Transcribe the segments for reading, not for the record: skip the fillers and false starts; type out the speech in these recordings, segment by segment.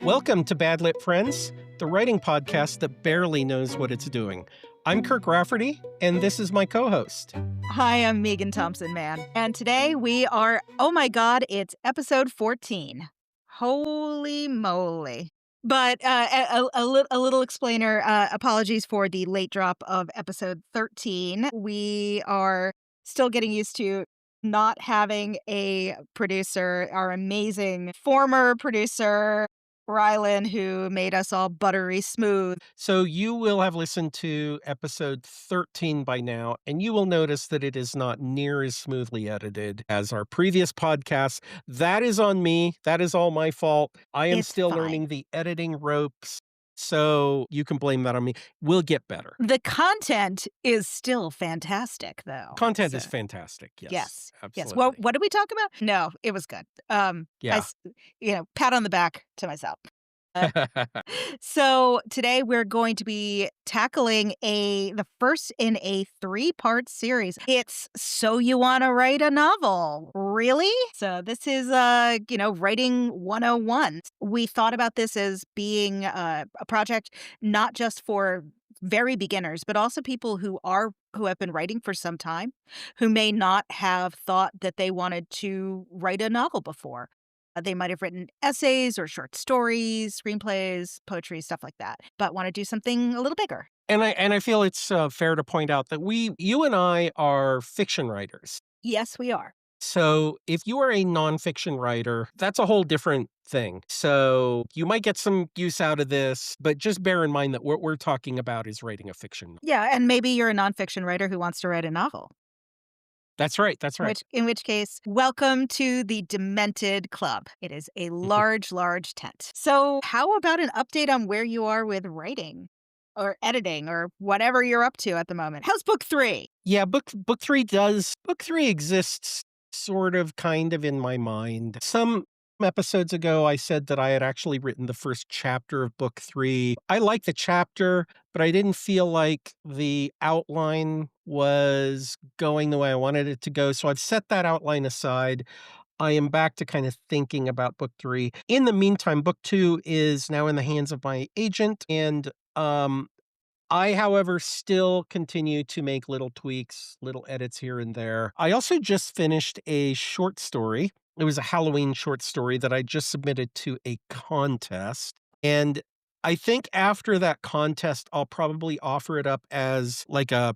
Welcome to Bad Lit Friends, the writing podcast that barely knows what it's doing. I'm Kirk Rafferty, and this is my co-host. Hi, I'm Meagan Thompson-Mann, and today we are, oh my God, it's episode 14. Holy moly. But a little explainer, apologies for the late drop of episode 13. We are still getting used to not having a producer, our amazing former producer, Rylan, who made us all buttery smooth. So you will have listened to episode 13 by now, and you will notice that it is not near as smoothly edited as our previous podcasts. That is on me. That is all my fault. I am It's still fine. learning the editing ropes, so you can blame that on me. We'll get better. The content is still fantastic, though. Content is fantastic. Yes. Yes. Absolutely. Well, what did we talk about? No, it was good. Yeah. Pat on the back to myself. So today we're going to be tackling the first in a 3-part series. It's So You Want to Write a Novel. Really? So this is, writing 101. We thought about this as being a project not just for very beginners, but also people who have been writing for some time, who may not have thought that they wanted to write a novel before. They might have written essays or short stories, screenplays, poetry, stuff like that, but want to do something a little bigger. And I feel it's fair to point out that you and I are fiction writers. Yes, we are. So if you are a nonfiction writer, that's a whole different thing. So you might get some use out of this, but just bear in mind that what we're talking about is writing a fiction. Yeah, and maybe you're a nonfiction writer who wants to write a novel. That's right. That's right. In which case, welcome to the Demented Club. It is a large, large tent. So how about an update on where you are with writing or editing or whatever you're up to at the moment? How's book 3? Yeah, book three exists sort of kind of in my mind. Some episodes ago, I said that I had actually written the first chapter of book 3. I like the chapter, but I didn't feel like the outline was going the way I wanted it to go. So I've set that outline aside. I am back to kind of thinking about book 3. In the meantime, book 2 is now in the hands of my agent. And I, however, still continue to make little tweaks, little edits here and there. I also just finished a short story. It was a Halloween short story that I just submitted to a contest. And I think after that contest, I'll probably offer it up as like a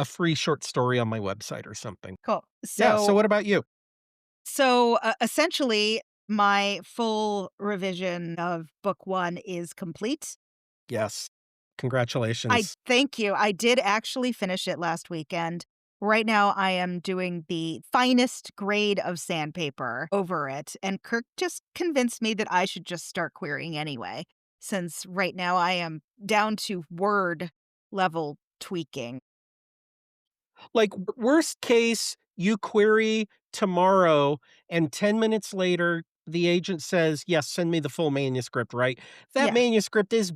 free short story on my website or something. Cool. So what about you? So essentially, my full revision of book 1 is complete. Yes. Congratulations. Thank you. I did actually finish it last weekend. Right now, I am doing the finest grade of sandpaper over it, and Kirk just convinced me that I should just start querying anyway, since right now I am down to word level tweaking. Like, worst case, you query tomorrow, and 10 minutes later, the agent says, yes, send me the full manuscript, right? That Yeah. manuscript is,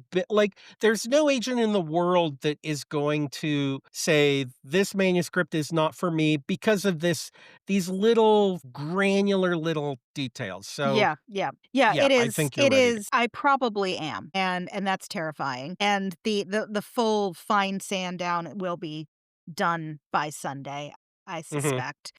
there's no agent in the world that is going to say, this manuscript is not for me because of these little granular little details. So Yeah, it is. I think you're ready. I probably am, and that's terrifying. And the full fine sand down will be done by Sunday, I suspect.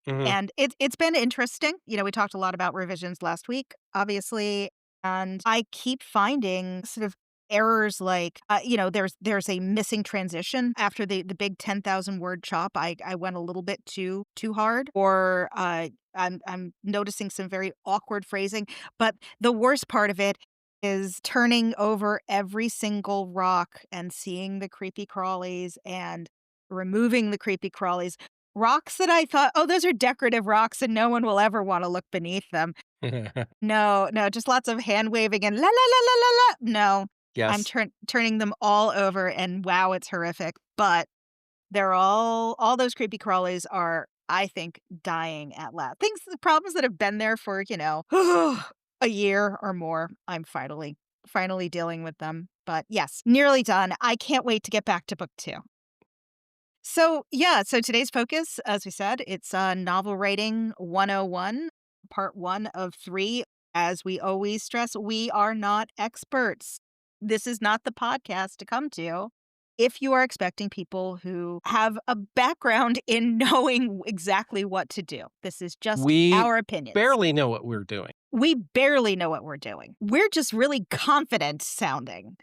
Mhm. And it's been interesting. We talked a lot about revisions last week, obviously, and I keep finding sort of errors like, there's a missing transition after the big 10,000 word chop. I went a little bit too hard, or I'm noticing some very awkward phrasing. But the worst part of it is turning over every single rock and seeing the creepy crawlies and removing the creepy crawlies. Rocks that I thought, oh, those are decorative rocks and no one will ever want to look beneath them. No, just lots of hand waving and la la la la la la. No, Yes. I'm turning them all over, and wow, it's horrific. But they're all those creepy crawlies are, I think, dying at last. The problems that have been there for, a year or more, I'm finally dealing with them. But yes, nearly done. I can't wait to get back to book 2. So today's focus, as we said, it's Novel Writing 101, part 1 of 3. As we always stress, we are not experts. This is not the podcast to come to if you are expecting people who have a background in knowing exactly what to do. This is just We our opinions. barely know what we're doing. We barely know what we're doing. We're just really confident sounding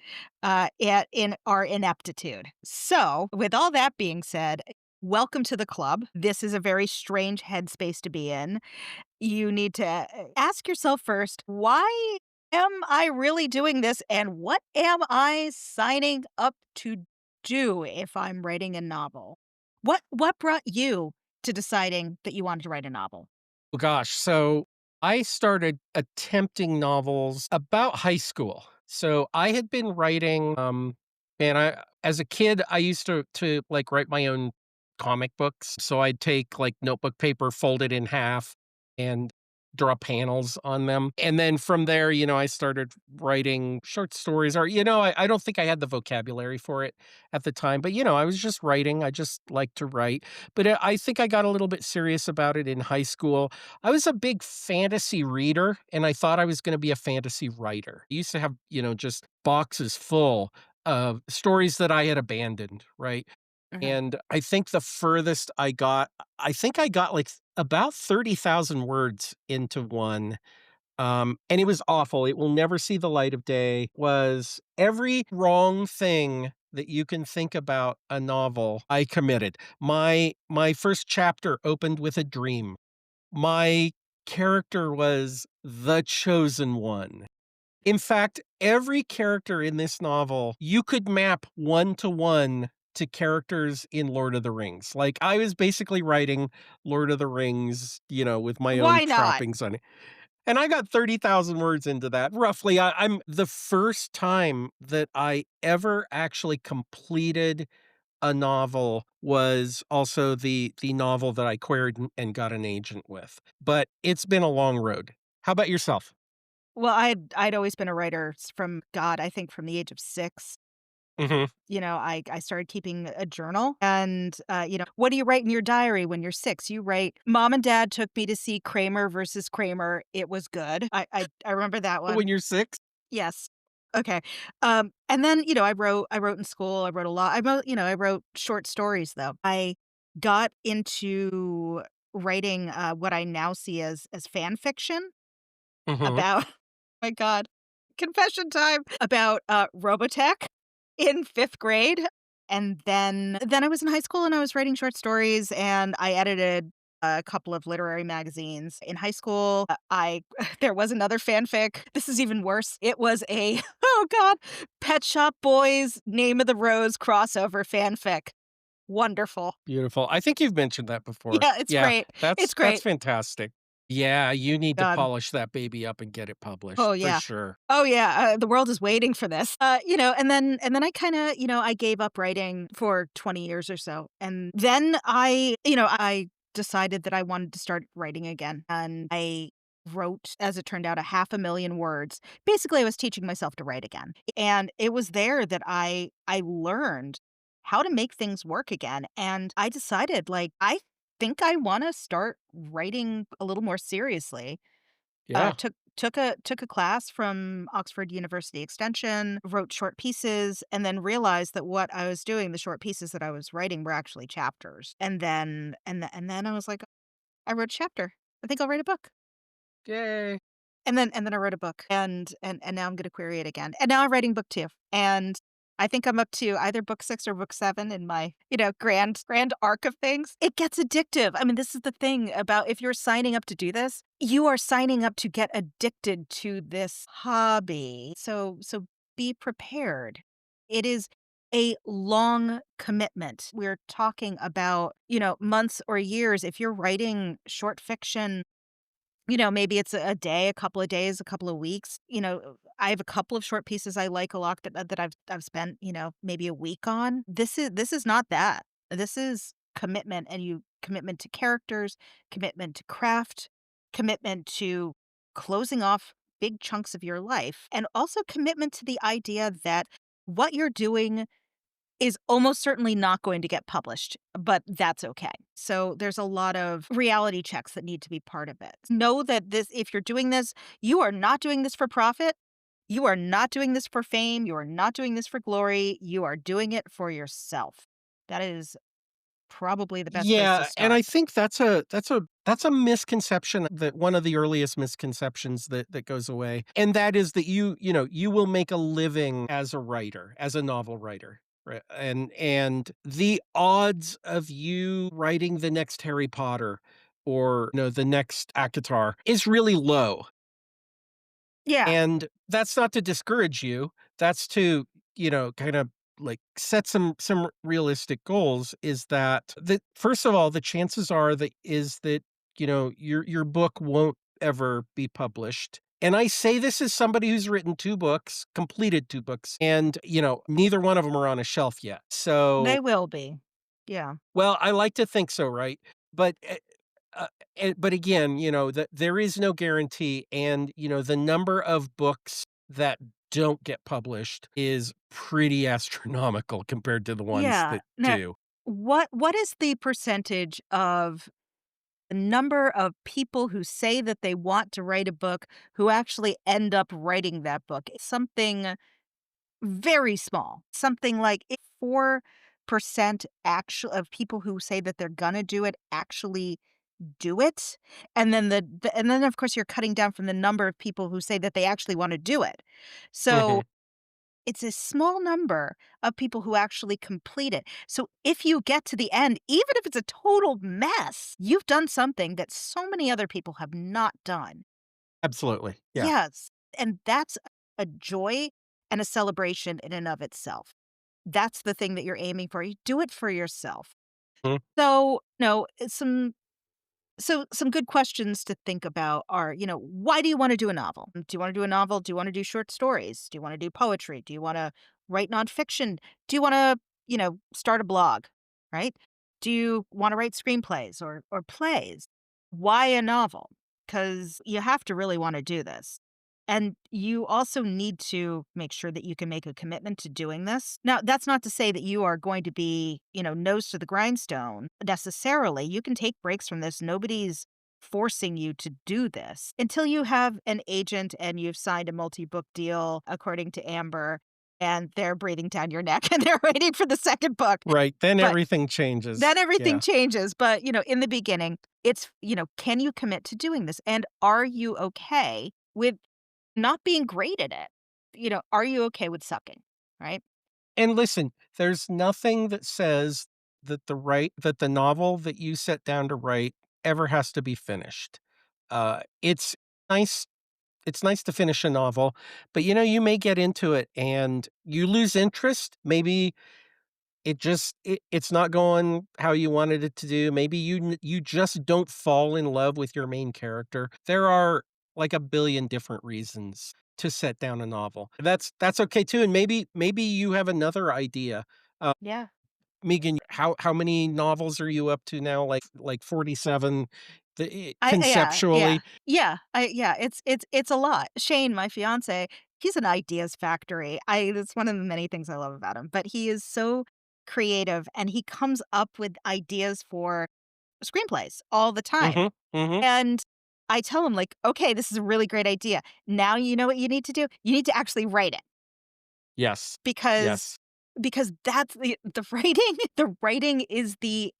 in our ineptitude. So, with all that being said, welcome to the club. This is a very strange headspace to be in. You need to ask yourself first, why am I really doing this? And what am I signing up to do if I'm writing a novel? What brought you to deciding that you wanted to write a novel? Oh gosh, so I started attempting novels about high school. So I had been writing, and I as a kid I used to like write my own comic books. So I'd take like notebook paper, fold it in half, and draw panels on them. And then from there, I started writing short stories, or I don't think I had the vocabulary for it at the time, but I was just writing. I just like to write. But I think I got a little bit serious about it in high school. I was a big fantasy reader, and I thought I was gonna be a fantasy writer. I used to have, just boxes full of stories that I had abandoned, right? Mhm. And I think the furthest I think I got, like, about 30,000 words into one, and it was awful. It will never see the light of day. Was every wrong thing that you can think about a novel, I committed. My first chapter opened with a dream. My character was the chosen one. In fact, every character in this novel, you could map one to one to characters in Lord of the Rings. Like, I was basically writing Lord of the Rings, with my own Why not? trappings on it. And I got 30,000 words into that. Roughly, I'm the first time that I ever actually completed a novel was also the novel that I queried and got an agent with. But it's been a long road. How about yourself? Well, I'd always been a writer from God, I think from the age of 6. Mhm. I started keeping a journal and, what do you write in your diary when you're 6? You write, "Mom and dad took me to see Kramer versus Kramer. It was good." I remember that one. When you're 6? Yes. Okay. And then, I wrote in school, I wrote a lot. I wrote short stories though. I got into writing, what I now see as fan fiction Mhm. about my god, confession time, about, Robotech in 5th grade, and then I was in high school and I was writing short stories, and I edited a couple of literary magazines. In high school, I there was another fanfic. This is even worse. It was a oh god, Pet Shop Boys Name of the Rose crossover fanfic. Wonderful. Beautiful. I think you've mentioned that before. Yeah, it's Yeah, great. that's It's that's great. fantastic. Yeah, you need to God. polish that baby up and get it published, Oh, for yeah. sure. Oh, yeah, the world is waiting for this. And then I kinda, I gave up writing for 20 years or so, and then I decided that I wanted to start writing again, and I wrote, as it turned out, a 500,000 words. Basically, I was teaching myself to write again, and it was there that I learned how to make things work again, and I decided, like, I think I wanna start writing a little more seriously. Yeah, Took a class from Oxford University Extension, wrote short pieces, and then realized that what I was doing, the short pieces that I was writing were actually chapters. And then I was like, I wrote a chapter. I think I'll write a book. yay. And then I wrote a book, and now I'm gonna query it again. And now I'm writing book 2, and I think I'm up to either book 6 or book 7 in my, grand arc of things. It gets addictive. I mean, this is the thing about if you're signing up to do this, you are signing up to get addicted to this hobby. So be prepared. It is a long commitment. We're talking about, months or years. If you're writing short fiction, maybe it's a day, a couple of days, a couple of weeks. I have a couple of short pieces I like a lot that I've spent, maybe a week on. This is not that. This is commitment, and you commitment to characters, commitment to craft, commitment to closing off big chunks of your life, and also commitment to the idea that what you're doing is almost certainly not going to get published, but that's okay. So there's a lot of reality checks that need to be part of it. Know that this if you're doing this, you are not doing this for profit. You are not doing this for fame. You are not doing this for glory. You are doing it for yourself. That is probably the best place to Yeah, and start. I think that's a misconception, that one of the earliest misconceptions that goes away, and that is that you will make a living as a writer, as a novel writer, right? And the odds of you writing the next Harry Potter or, the next ACOTAR is really low. Yeah. And that's not to discourage you. That's to, kind of like set some realistic goals. Is that first of all, the chances are that your book won't ever be published. And I say this as somebody who's written 2 books, completed 2 books, and, neither one of them are on a shelf yet. So, They will be. Yeah. well, I like to think so, right? But, uh, but again, that there is no guarantee, and, the number of books that don't get published is pretty astronomical compared to the ones Yeah. that Now, do. what is the percentage of the number of people who say that they want to write a book who actually end up writing that book? It's something very small. Something like 4% actual of people who say that they're gonna do it actually do it. And then and then of course you're cutting down from the number of people who say that they actually want to do it. So Mhm. it's a small number of people who actually complete it. So if you get to the end, even if it's a total mess, you've done something that so many other people have not done. Absolutely. Yeah. Yes. And that's a joy and a celebration in and of itself. That's the thing that you're aiming for. You do it for yourself. Mhm. So, no, some good questions to think about are, why do you want to do a novel? Do you want to do a novel? Do you want to do short stories? Do you want to do poetry? Do you want to write nonfiction? Do you want to, start a blog? Right? Do you want to write screenplays or plays? Why a novel? Because you have to really want to do this. And you also need to make sure that you can make a commitment to doing this. Now, that's not to say that you are going to be, nose to the grindstone necessarily. You can take breaks from this. Nobody's forcing you to do this until you have an agent and you've signed a multi book deal, according to Amber, and they're breathing down your neck and they're waiting for the second book. Right, then But everything then changes. everything Yeah. changes. But, in the beginning, it's, can you commit to doing this? And are you okay with not being great at it? Are you okay with sucking? Right? And listen, there's nothing that says that the novel that you set down to write ever has to be finished. It's nice it's nice to finish a novel, but, you may get into it and you lose interest. Maybe it's not going how you wanted it to do. Maybe you just don't fall in love with your main character. There are, like, a billion different reasons to set down a novel. That's okay too, and maybe you have another idea. Uh, Yeah. Megan, how many novels are you up to now? Like 47? Yeah, yeah. Conceptually? Yeah, it's a lot. Shane, my fiancé, he's an ideas factory. That's one of the many things I love about him, but he is so creative and he comes up with ideas for screenplays all the time. Mhm, mhm. And I tell him like, "Okay, this is a really great idea. Now you know what you need to do? You need to actually write it." Yes. Because Yes. that's the writing the writing is the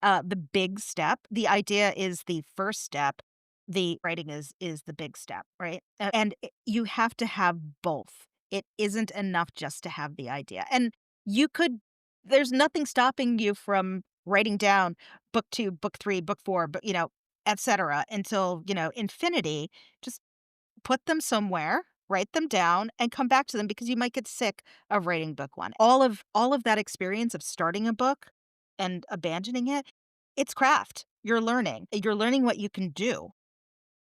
big step. The idea is the first step. The writing is the big step, right? And you have to have both. It isn't enough just to have the idea. And you could there's nothing stopping you from writing down book 2, book 3, book 4, but, etcetera, until, infinity. Just put them somewhere, write them down, and come back to them because you might get sick of writing book 1. All of that experience of starting a book and abandoning it, it's craft. You're learning. You're learning what you can do.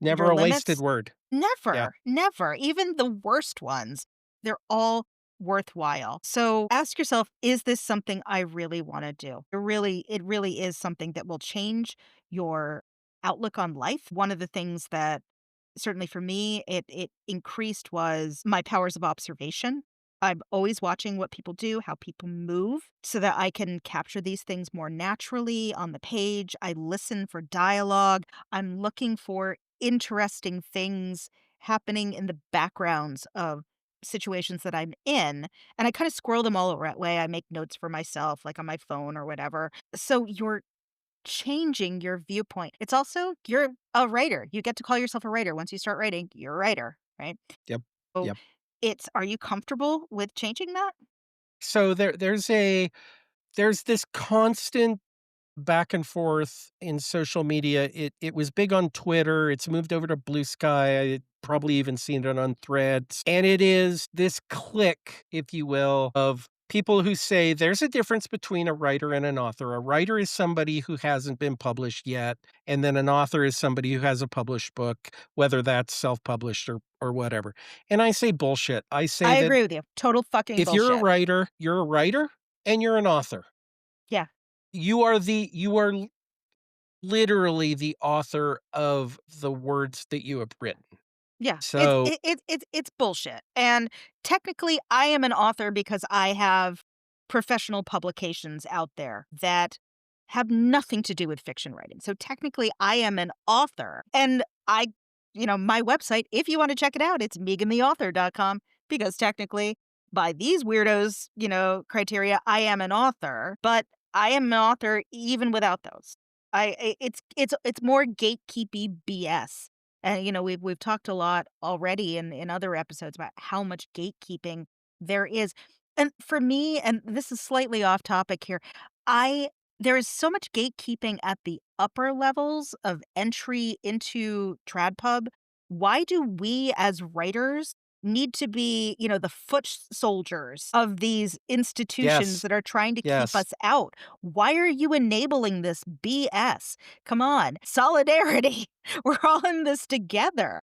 Never Your a wasted limits? word. Yeah. Never, never. Even the worst ones, they're all worthwhile. So ask yourself, is this something I really want to do? It really is something that will change your outlook on life. One of the things that certainly for me it increased was my powers of observation. I'm always watching what people do, how people move, so that I can capture these things more naturally on the page. I listen for dialogue. I'm looking for interesting things happening in the backgrounds of situations that I'm in, and I kinda squirrel them all away. I make notes for myself, like, on my phone or whatever. So you're changing your viewpoint. It's also you're a writer. You get to call yourself a writer. Once you start writing, you're a writer, right? Yep. So Yep. it's are you comfortable with changing that? So there's this constant back and forth in social media. It was big on Twitter. It's moved over to Blue Sky. I probably even seen it on Threads. And it is this clique, if you will, of people who say there's a difference between a writer and an author. A writer is somebody who hasn't been published yet, and then an author is somebody who has a published book, whether that's self-published or whatever. And I say bullshit. I say I that agree with you. Total fucking if bullshit. you're a writer and you're an author. Yeah. You are literally the author of the words that you have written. Yeah. So It's bullshit. And technically I am an author because I have professional publications out there that have nothing to do with fiction writing. So technically I am an author. And my website, if you want to check it out, it's megantheauthor.com because technically by these weirdos, criteria, I am an author, but I am an author even without those. It's more gatekeepy BS. And we've talked a lot already in other episodes about how much gatekeeping there is. And for me, and this is slightly off topic here, I there is so much gatekeeping at the upper levels of entry into TradPub. Why do we as writers need to be, the foot soldiers of these institutions yes, that are trying to keep yes. us out? Why are you enabling this BS? Come on, solidarity. We're all in this together.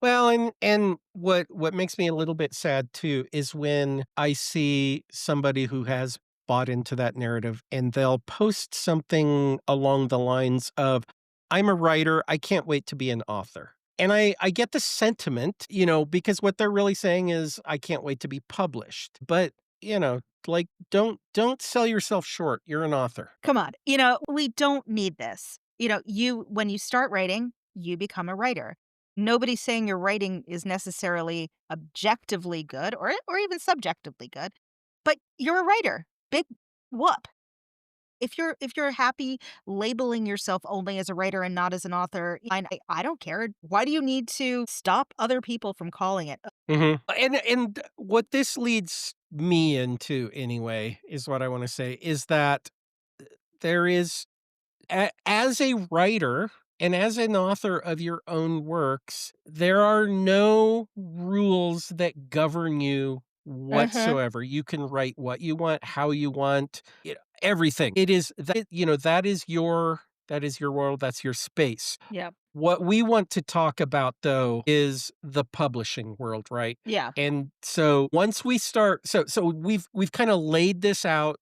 Well, and what makes me a little bit sad too is when I see somebody who has bought into that narrative and they'll post something along the lines of, "I'm a writer, I can't wait to be an author." And I get the sentiment, because what they're really saying is, "I can't wait to be published." But, like, don't sell yourself short. You're an author. Come on. We don't need this. When you start writing, you become a writer. Nobody's saying your writing is necessarily objectively good or even subjectively good, but you're a writer. Big whoop. If you're happy labeling yourself only as a writer and not as an author, I don't care. Why do you need to stop other people from calling it? Mhm. And what this leads me into anyway, is what I wanna say, is that there is as a writer and as an author of your own works, there are no rules that govern you Mhm. whatsoever. You can write what you want, how you want, everything. It is that that is your world, that's your space. Yep. What we want to talk about, though, is the publishing world, right? Yeah. And so once we start so we've kinda laid this out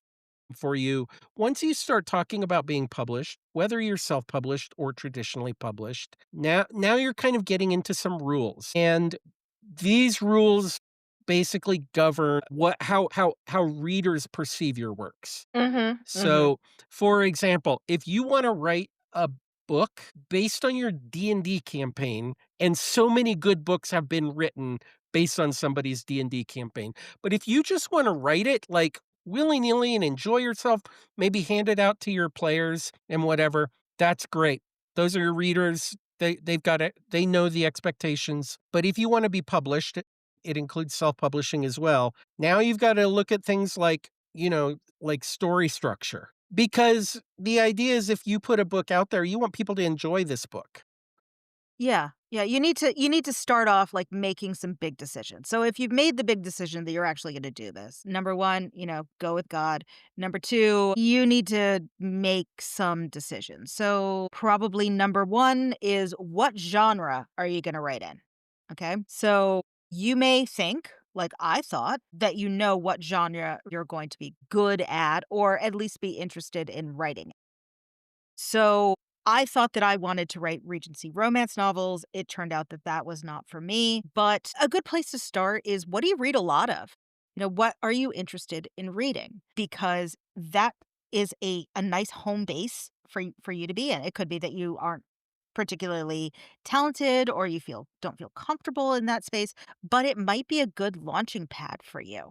for you. Once you start talking about being published, whether you're self-published or traditionally published, now you're kind of getting into some rules. And these rules basically govern how readers perceive your works. Mhm. Mhm. So, for example, if you wanna write a book based on your D&D campaign, and so many good books have been written based on somebody's D&D campaign, but if you just wanna write it, like, willy-nilly and enjoy yourself, maybe hand it out to your players and whatever, that's great. Those are your readers, they've got it, they know the expectations, but if you wanna be published, it includes self-publishing as well. Now you've gotta look at things like, like story structure. Because the idea is if you put a book out there, you want people to enjoy this book. Yeah. Yeah, you need to start off, like, making some big decisions. So if you've made the big decision that you're actually gonna do this, number 1, go with God. Number 2, you need to make some decisions. So probably number 1 is what genre are you gonna write in? Okay? So you may think, like I thought, that you know what genre you're going to be good at or at least be interested in writing. So I thought that I wanted to write Regency romance novels. It turned out that that was not for me. But a good place to start is what do you read a lot of? What are you interested in reading? Because that is a nice home base for you to be in. It could be that you aren't particularly talented or you don't feel comfortable in that space, but it might be a good launching pad for you.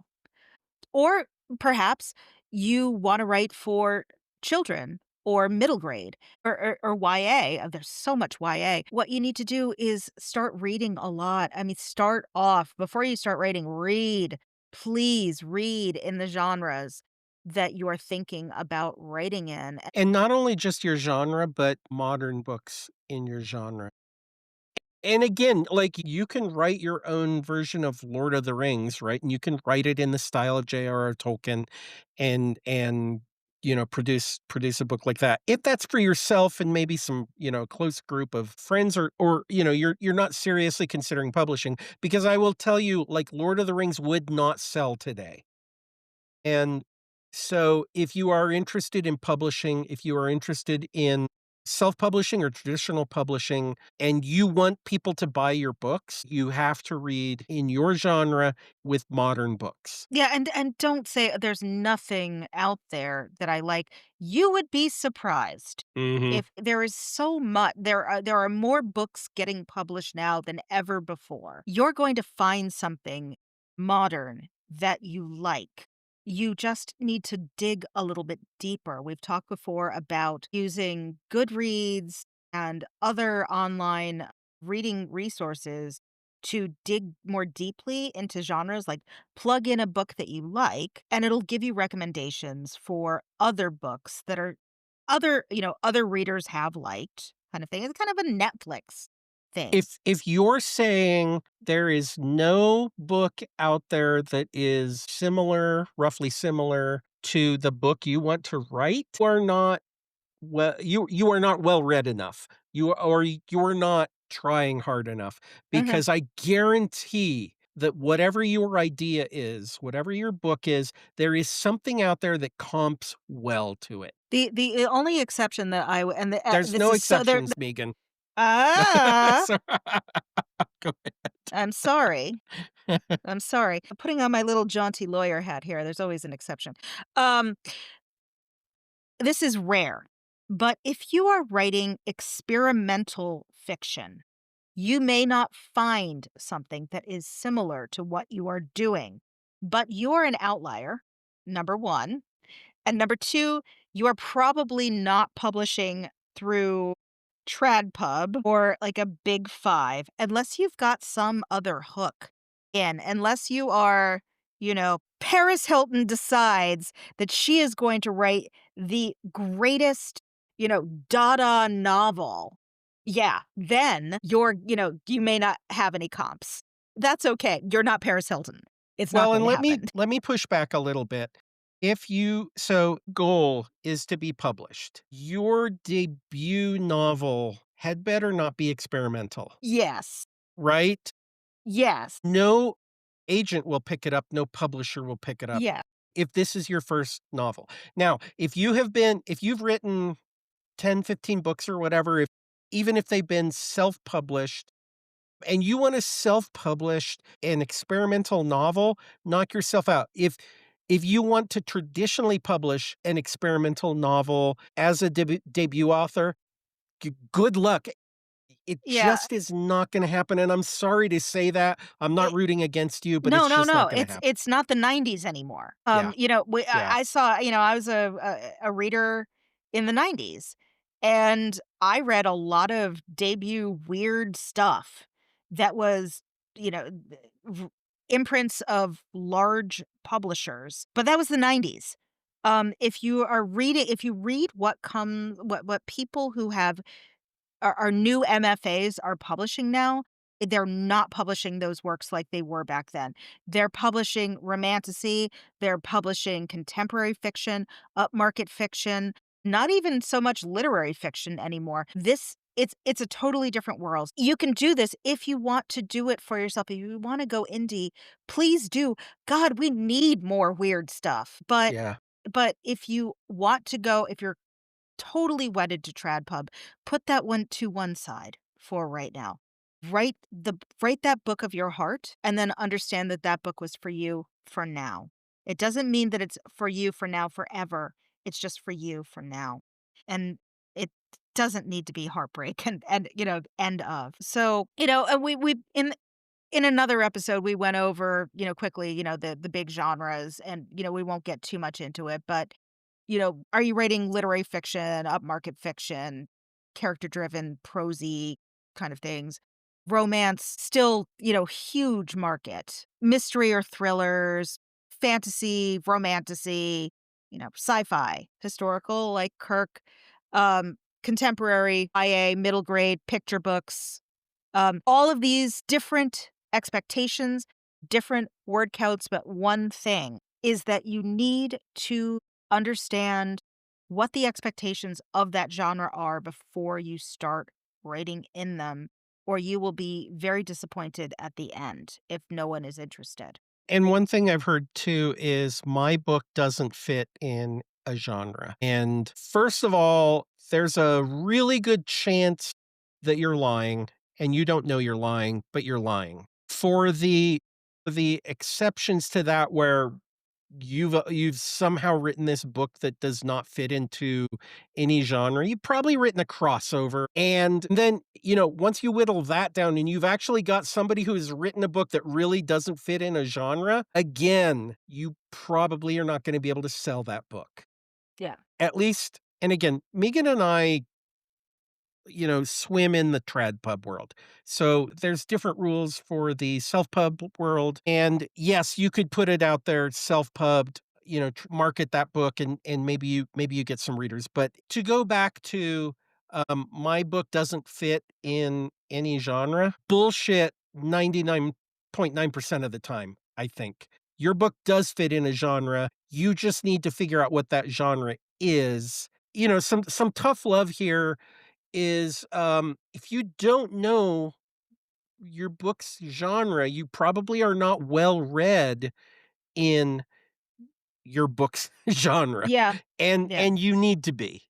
Or perhaps you wanna write for children or middle grade or YA. There's so much YA. What you need to do is start reading a lot. I mean, start off before you start writing, read. Please read in the genres that you are thinking about writing in. And not only just your genre, but modern books in your genre. And again, like, you can write your own version of Lord of the Rings, right? And you can write it in the style of J.R.R. Tolkien and, produce a book like that. If that's for yourself and maybe some, close group of friends or, you're not seriously considering publishing, because I will tell you, like, Lord of the Rings would not sell today. And so if you are interested in publishing, if you are interested in self-publishing or traditional publishing, and you want people to buy your books, you have to read in your genre with modern books. Yeah, and don't say there's nothing out there that I like. You would be surprised. Mhm. If there is so much there are more books getting published now than ever before. You're going to find something modern that you like. You just need to dig a little bit deeper. We've talked before about using Goodreads and other online reading resources to dig more deeply into genres, like plug in a book that you like, and it'll give you recommendations for other books that are other readers have liked kind of thing. It's kind of a Netflix thing. If you're saying there is no book out there that is similar, roughly similar to the book you want to write, you are not you are not well read enough. You are not trying hard enough, Mhm. because I guarantee that whatever your idea is, whatever your book is, there is something out there that comps well to it. The only exception that I w and There's this no is so there exceptions, Megan. ah, So go I'm sorry. I'm sorry. I'm putting on my little jaunty lawyer hat here. There's always an exception. Um This is rare, but if you are writing experimental fiction, you may not find something that is similar to what you are doing, but you're an outlier, number one. And number two, you are probably not publishing through TradPub or like a big five unless you've got some other hook unless you are, Paris Hilton decides that she is going to write the greatest, Dada novel. Yeah, then you may not have any comps. That's okay. You're not Paris Hilton. It's not Well, going and to happen. let me push back a little bit. If you so goal is to be published. Your debut novel had better not be experimental, Yes. right? Yes. No agent will pick it up, no publisher will pick it up Yeah. if this is your first novel. Now, if you've written 10, 15 books or whatever, if even if they've been self-published and you want to self-publish an experimental novel, knock yourself out. If you want to traditionally publish an experimental novel as a debut author, good luck. It Yeah. just is not gonna happen, and I'm sorry to say that. I'm not rooting against you, but No, it's no, just no. not gonna It's happen. not the '90s anymore. Yeah, yeah. I saw, I was a reader in the '90s, and I read a lot of debut weird stuff that was, you know, v imprints of large publishers, but that was the '90s. If you read what people who have our new MFAs are publishing now, they're not publishing those works like they were back then. They're publishing romantasy, they're publishing contemporary fiction, upmarket fiction, not even so much literary fiction anymore. It's a totally different world. You can do this if you want to do it for yourself. If you want to go indie, please do. God, we need more weird stuff. Yeah. But if you want to go, if you're totally wedded to TradPub, put that one to one side for right now. write that book of your heart and then understand that that book was for you for now. It doesn't mean that it's for you for now forever. It's just for you for now. And it doesn't need to be heartbreak and end of. So, and we in another episode we went over, quickly, the big genres and we won't get too much into it, but are you writing literary fiction, upmarket fiction, character driven, prosy kind of things? Romance, still, huge market. Mystery or thrillers, fantasy, romantasy, sci-fi, historical like Kirk, contemporary, IA, middle grade, picture books, all of these different expectations, different word counts, but one thing is that you need to understand what the expectations of that genre are before you start writing in them, or you will be very disappointed at the end if no one is interested. And one thing I've heard too is my book doesn't fit in a genre. And first of all, there's a really good chance that you're lying and you don't know you're lying, but you're lying. For the exceptions to that where you've somehow written this book that does not fit into any genre. You've probably written a crossover. And then, once you whittle that down and you've actually got somebody who's written a book that really doesn't fit in a genre, again, you probably are not going to be able to sell that book. Yeah. At least, and again, Megan and I swim in the trad pub world. So there's different rules for the self pub world. And yes, you could put it out there self pubbed, market that book and maybe you get some readers. But to go back to my book doesn't fit in any genre. Bullshit 99.9% of the time, I think. Your book does fit in a genre. You just need to figure out what that genre is. Some tough love here is, if you don't know your book's genre, you probably are not well read in your book's genre, Yeah. and Yeah. and you need to be,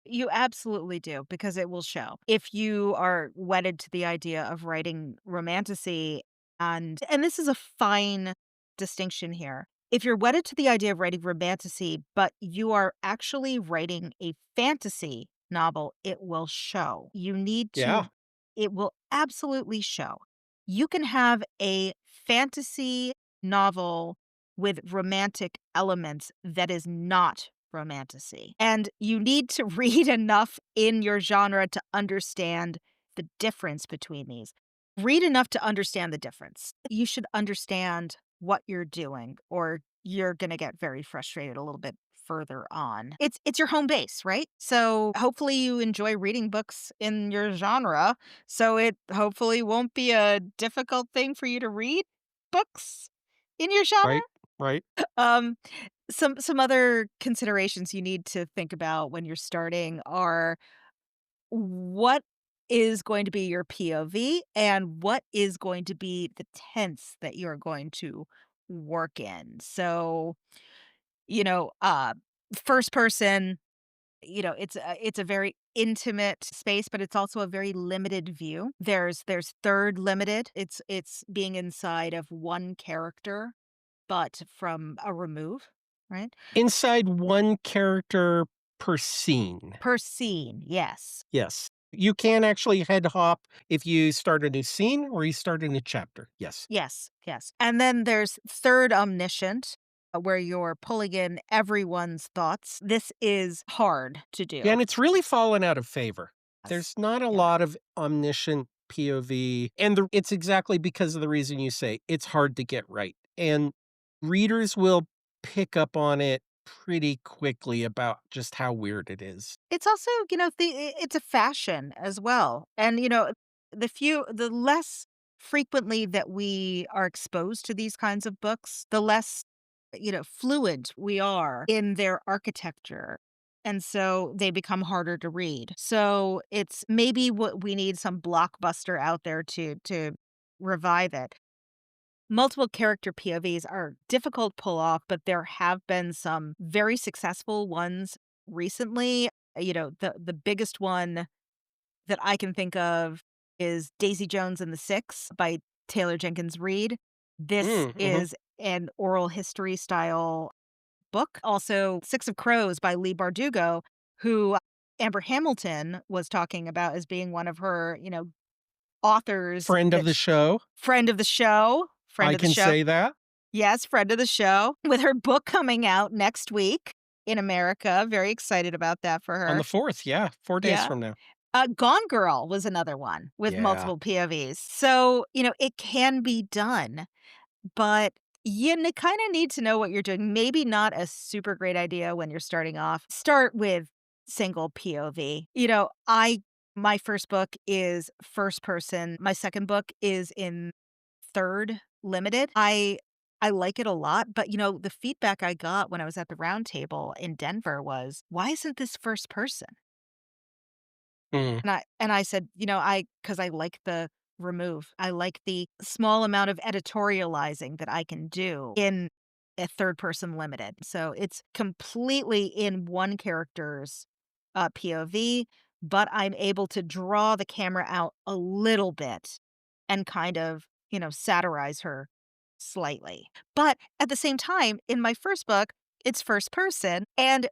You absolutely do, because it will show. If you are wedded to the idea of writing romantasy, and this is a fine distinction here. If you're wedded to the idea of writing romantasy, but you are actually writing a fantasy novel, it will show. You need yeah. to It will absolutely show. You can have a fantasy novel with romantic elements that is not romantasy. And you need to read enough in your genre to understand the difference between these. Read enough to understand the difference. You should understand what you're doing, or you're going to get very frustrated a little bit further on. It's your home base, right? So hopefully you enjoy reading books in your genre, so it hopefully won't be a difficult thing for you to read books in your genre. Right, right. Um, some other considerations you need to think about when you're starting are what is going to be your POV and what is going to be the tense that you're going to work in. So, you know, uh, first person, it's a very intimate space, but it's also a very limited view. There's third limited. It's being inside of one character but from a remove, right? Inside one character per scene. Per scene, yes. Yes. You can actually head hop if you start a new scene or you start a new chapter. Yes. Yes, yes. And then there's third omniscient, where you're pulling in everyone's thoughts. This is hard to Yeah, do. and it's really fallen out of favor. Yes. There's not a Yeah. lot of omniscient POV, and it's exactly because of the reason you say, it's hard to get right, and readers will pick up on it pretty quickly about just how weird it is. It's also, it's a fashion as well. And, the less frequently that we are exposed to these kinds of books, the less, fluent we are in their architecture. And so they become harder to read. So it's maybe what we need some blockbuster out there to revive it. Multiple character POVs are difficult to pull off, but there have been some very successful ones recently. The biggest one that I can think of is Daisy Jones and the Six by Taylor Jenkins Reid. This Mhm. is an oral history style book. Also, Six of Crows by Leigh Bardugo, who Amber Hamilton was talking about as being one of her, authors Friend of that the show, friend of the show, friend I of the can show. say that. Yes, friend of the show, with her book coming out next week in America. Very excited about that for On her. the 4th, yeah, 4 days Yeah. from now. Gone Girl was another one with Yeah. multiple POVs. So, it can be done, but you kinda need to know what you're doing. Maybe not a super great idea when you're starting off. Start with single POV. My first book is first person. My second book is in third limited. I like it a lot, but, the feedback I got when I was at the round table in Denver was, "Why isn't this first person?" Mm. And I said, because I like the remove. I like the small amount of editorializing that I can do in a third person limited. So it's completely in one character's POV, but I'm able to draw the camera out a little bit and kind of, satirize her slightly. But at the same time, in my first book, it's first person and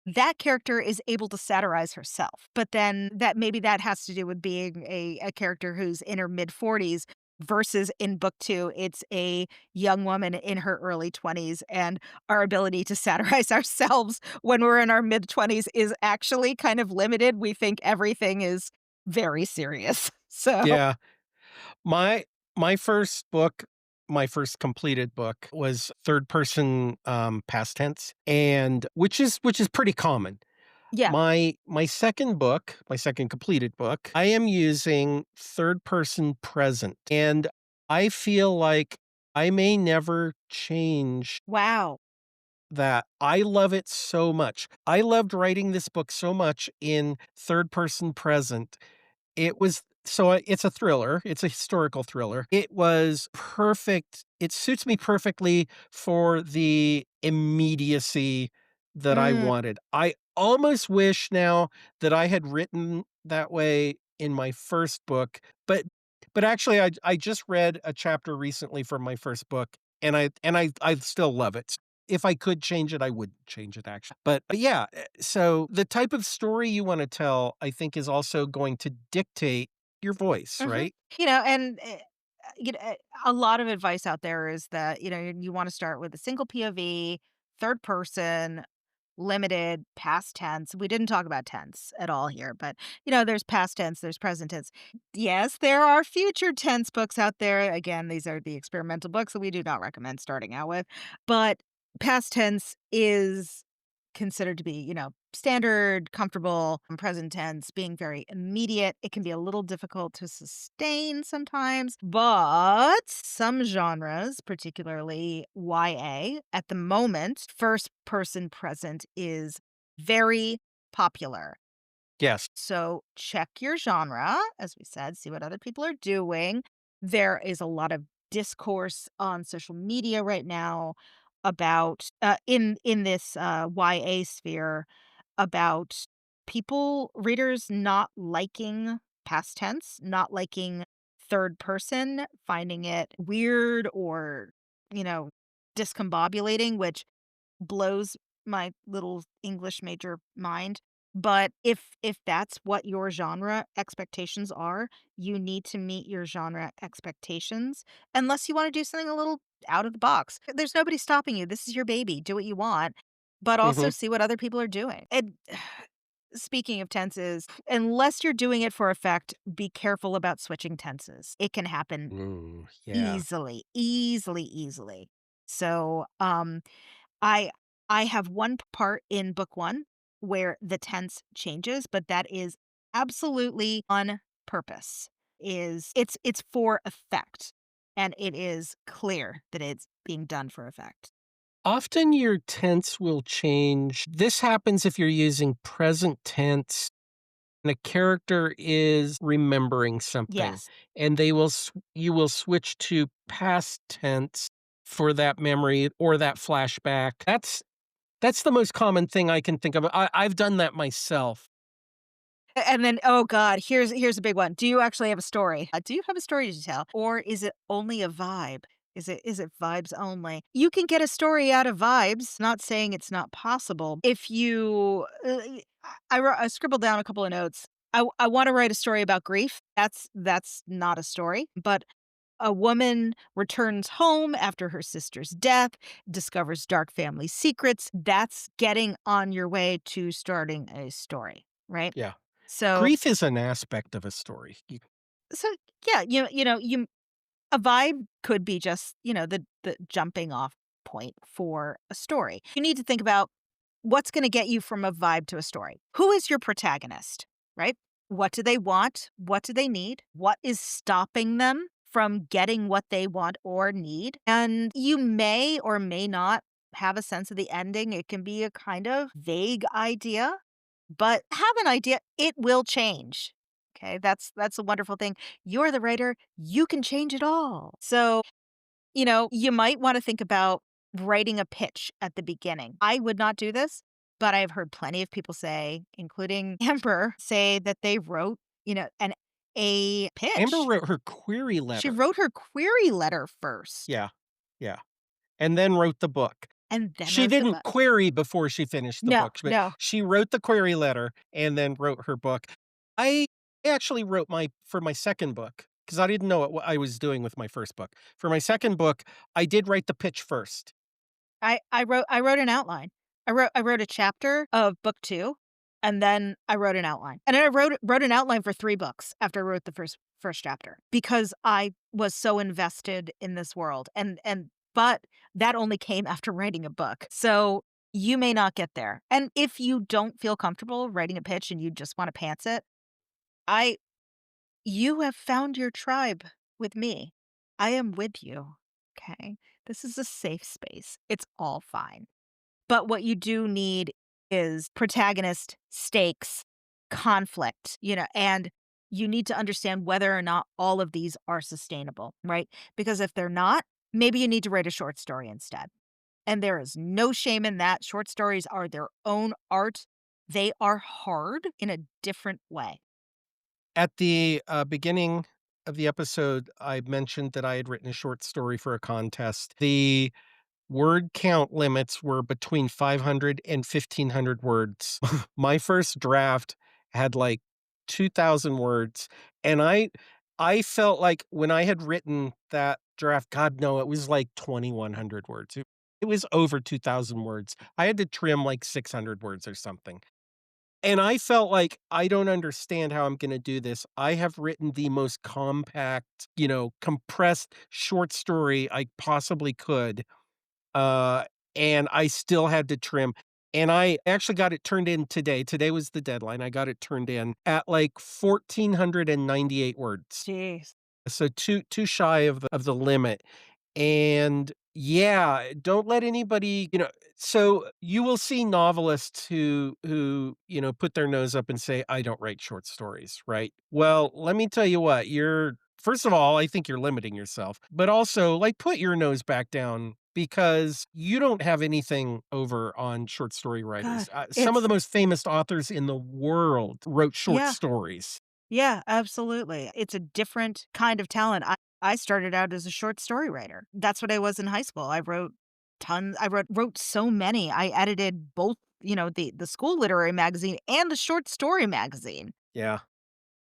that character is able to satirize herself, but then that has to do with being a character who's in her mid-40s versus in book 2, it's a young woman in her early 20s, and our ability to satirize ourselves when we're in our mid-20s is actually kind of limited. We think everything is very serious. So Yeah. My my first book, my first completed book was 3rd person, past tense, and which is pretty common. yeah. My second book, my second completed book, I am using 3rd person present, and I feel like I may never change Wow. that. I love it so much. I loved writing this book so much in 3rd person present. It's a thriller, it's a historical thriller. It was perfect. It suits me perfectly for the immediacy that I Mm, wanted. I almost wish now that I had written that way in my first book, but actually I just read a chapter recently from my first book, and I still love it. If I could change it, I would change it actually. But yeah, so the type of story you wanna tell, I think, is also going to dictate your voice, mhm. right? A lot of advice out there is that, you wanna start with a single POV, third person, limited, past tense. We didn't talk about tense at all here, but, there's past tense, there's present tense. Yes, there are future tense books out there. Again, these are the experimental books that we do not recommend starting out with, but past tense is considered to be, standard, comfortable, and present tense being very immediate. It can be a little difficult to sustain sometimes, but some genres, particularly YA, at the moment, first person present is very popular. Yes. So check your genre, as we said, see what other people are doing. There is a lot of discourse on social media right now about in this YA sphere about readers not liking past tense, not liking third person, finding it weird or, you know, discombobulating, which blows my little English major mind. But if that's what your genre expectations are, you need to meet your genre expectations unless you wanna do something a little out of the box. There's nobody stopping you. This is your baby. Do what you want, but also Mhm. see what other people are doing. And speaking of tenses, unless you're doing it for effect, be careful about switching tenses. It can happen Ooh, yeah. easily, easily, easily. So, I I have one part in book 1 where the tense changes, but that is absolutely on purpose. It's for effect, and it is clear that it's being done for effect. Often your tense will change. This happens if you're using present tense and a character is remembering something, Yes. and you will switch to past tense for that memory or that flashback. That's the most common thing I can think of. I've done that myself. And then, oh god, here's a big one. Do you actually have a story? Do you have a story to tell? Or is it only a vibe? Is it vibes only? You can get a story out of vibes, not saying it's not possible. If you I scribbled down a couple of notes. I wanna write a story about grief. That's not a story, but a woman returns home after her sister's death, discovers dark family secrets. That's getting on your way to starting a story, right? Yeah. So Grief is an aspect of a story. so yeah, you a vibe could be just, the jumping off point for a story. You need to think about what's gonna get you from a vibe to a story. Who is your protagonist, right? What do they want? What do they need? What is stopping them from getting what they want or need? And you may or may not have a sense of the ending. It can be a kind of vague idea, but have an idea. It will change. Okay, that's a wonderful thing. You're the writer. You can change it all. So you might want to think about writing a pitch at the beginning. I would not do this, but I've heard plenty of people say, including Amber, say that they wrote, a Amber pitch. wrote her query She letter. wrote her query letter first Yeah, yeah, and then wrote the book. and then She wrote the didn't book. query before she finished the No, book, but no. she wrote the query letter and then wrote her book. I actually wrote my second book because I didn't know what I was doing with my first book. For my second book, I did write the pitch first. I wrote an outline. I wrote a chapter of book 2, and then I wrote an outline. And then I wrote an outline for 3 books after I wrote the first chapter because I was so invested in this world. But that only came after writing a book. So you may not get there. And if you don't feel comfortable writing a pitch and you just want to pants it, I you have found your tribe with me. I am with you. Okay. This is a safe space. It's all fine. But what you do need is protagonist, stakes, conflict, and you need to understand whether or not all of these are sustainable, right? Because if they're not, maybe you need to write a short story instead. And there is no shame in that. Short stories are their own art. They are hard in a different way. At the, beginning of the episode, I mentioned that I had written a short story for a contest. The word count limits were between 500 and 1,500 words. My first draft had, like, 2,000 words, and I felt like when I had written that draft, God, no, it was like 2,100 words. It was over 2,000 words. I had to trim, like, 600 words or something. And I felt like, I don't understand how I'm gonna do this. I have written the most compact, compressed short story I possibly could, uh, and I still had to trim. And I actually got it turned in today. Today was the deadline. I got it turned in at, like, 1,498 words. Jeez. So too shy of the limit. And yeah, don't let anybody, so you will see novelists who, put their nose up and say, "I don't write short stories," right? Well, let me tell you what, you're first of all, I think you're limiting yourself, but also, like, put your nose back down because you don't have anything over on short story writers. God, Some of the it's most famous authors in the world wrote short yeah. stories. Yeah, absolutely. It's a different kind of talent. I started out as a short story writer. That's what I was in high school. I wrote tons. I wrote so many. I edited both, the school literary magazine and the short story magazine Yeah,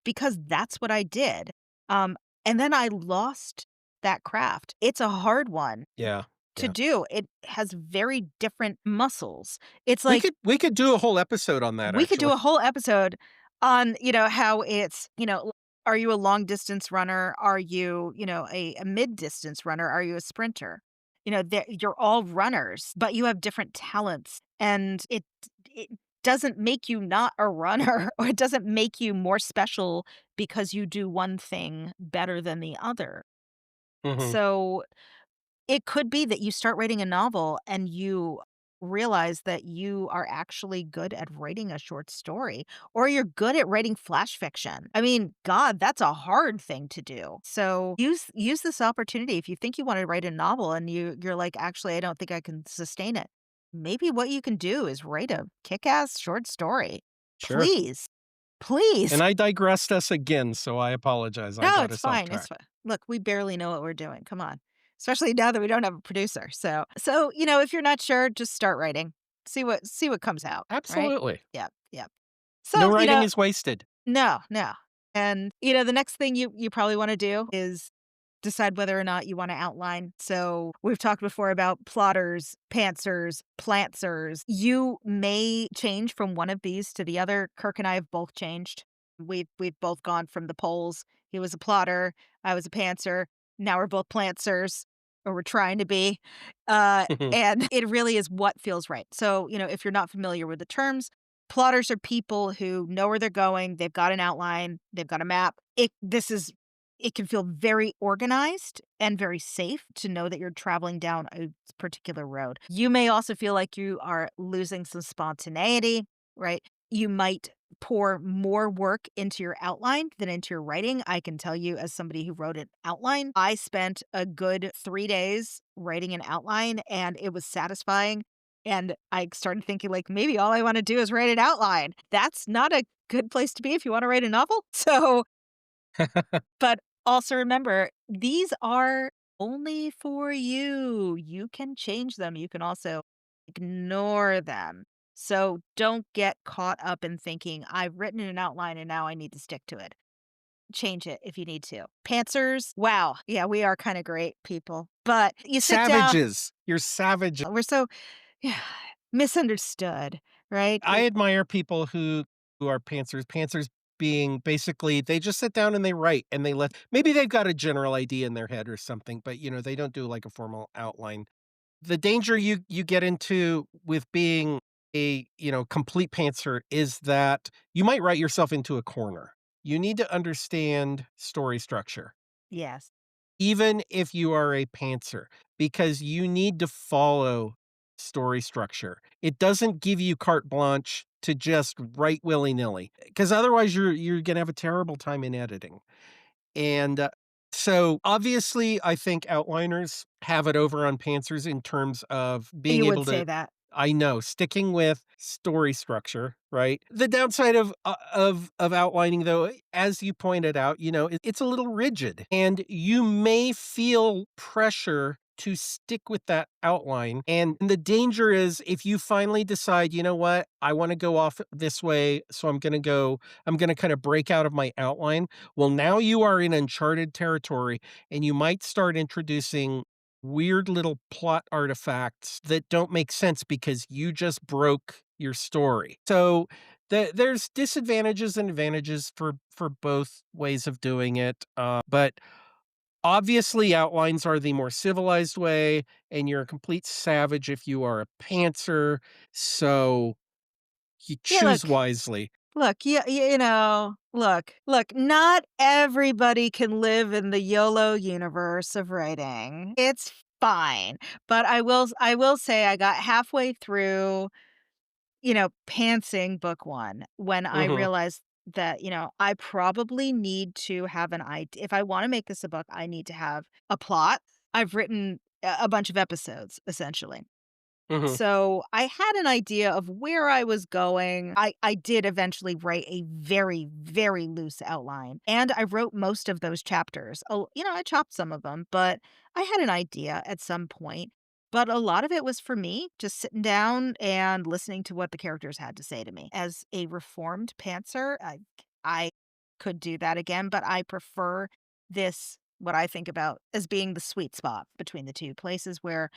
because that's what I did. Um, and then I lost that craft. It's a hard one yeah, to yeah. do. It has very different muscles. It's We like could we could do a whole episode on that, we could do actually. a whole episode on, how it's, are you a long distance runner? Are you, a mid distance runner? Are you a sprinter? You're all runners, but you have different talents. And it doesn't make you not a runner or it doesn't make you more special because you do one thing better than the other. Mhm. So it could be that you start writing a novel and you realize that you are actually good at writing a short story or you're good at writing flash fiction. I mean, god, that's a hard thing to do. So use this opportunity if you think you want to write a novel and you're like, actually I don't think I can sustain it. Maybe what you can do is write a kick-ass short story. Sure. Please. Please. And I digressed us again, so I apologize. I No, got it's us off fine, it's track. fine. Look, we barely know what we're doing, come on. Especially now that we don't have a producer, if you're not sure, just start writing. See what comes out, right? Absolutely. Yep, yep. No So, writing is wasted. no, no. And, the next thing you probably wanna do is decide whether or not you wanna outline. So, we've talked before about plotters, pantsers, plantsers. You may change from one of these to the other. Kirk and I have both changed. We've both gone from the poles. He was a plotter, I was a pantser. Now we're both plantsers, or we're trying to be. And it really is what feels right. So, if you're not familiar with the terms, plotters are people who know where they're going, they've got an outline, they've got a map. It can feel very organized and very safe to know that you're traveling down a particular road. You may also feel like you are losing some spontaneity, right? You might pour more work into your outline than into your writing. I can tell you, as somebody who wrote an outline, I spent a good 3 days writing an outline and it was satisfying. And I started thinking, like, maybe all I want to do is write an outline. That's not a good place to be if you want to write a novel. But also remember, these are only for you. You can change them. You can also ignore them. So don't get caught up in thinking, I've written an outline and now I need to stick to it. Change it if you need to. Pantsers, wow. Yeah, we are kind of great people. But you sit down, Savages. You're savages. we're so yeah, misunderstood, right? I admire people who are pantsers. Pantsers being basically they just sit down and they write and they let maybe they've got a general idea in their head or something, but they don't do like a formal outline. The danger you get into with being a, complete pantser is that you might write yourself into a corner. You need to understand story structure, Yes. even if you are a pantser, because you need to follow story structure. It doesn't give you carte blanche to just write willy-nilly, because otherwise you're gonna have a terrible time in editing. And, so, obviously, I think outliners have it over on pantsers in terms of being You would able say to that. I know, sticking with story structure, right? The downside of outlining, though, as you pointed out, it's a little rigid, and you may feel pressure to stick with that outline, and the danger is if you finally decide, "You know what? I wanna go off this way, so I'm gonna kinda break out of my outline." Well, now you are in uncharted territory, and you might start introducing weird little plot artifacts that don't make sense because you just broke your story. So there's disadvantages and advantages for both ways of doing it. But obviously, outlines are the more civilized way, and you're a complete savage if you are a pantser. So you Yeah, choose wisely. look, look, not everybody can live in the YOLO universe of writing. It's fine. But I will say I got halfway through, pantsing book 1 when I Mhm, realized that, I probably need to have an idea. If I wanna make this a book, I need to have a plot. I've written a bunch of episodes, essentially. mhm, So I had an idea of where I was going. I did eventually write a very, very loose outline, and I wrote most of those chapters. Oh, I chopped some of them, but I had an idea at some point. But a lot of it was for me, just sitting down and listening to what the characters had to say to me. As a reformed pantser, I could do that again, but I prefer this, what I think about as being the sweet spot between the two places where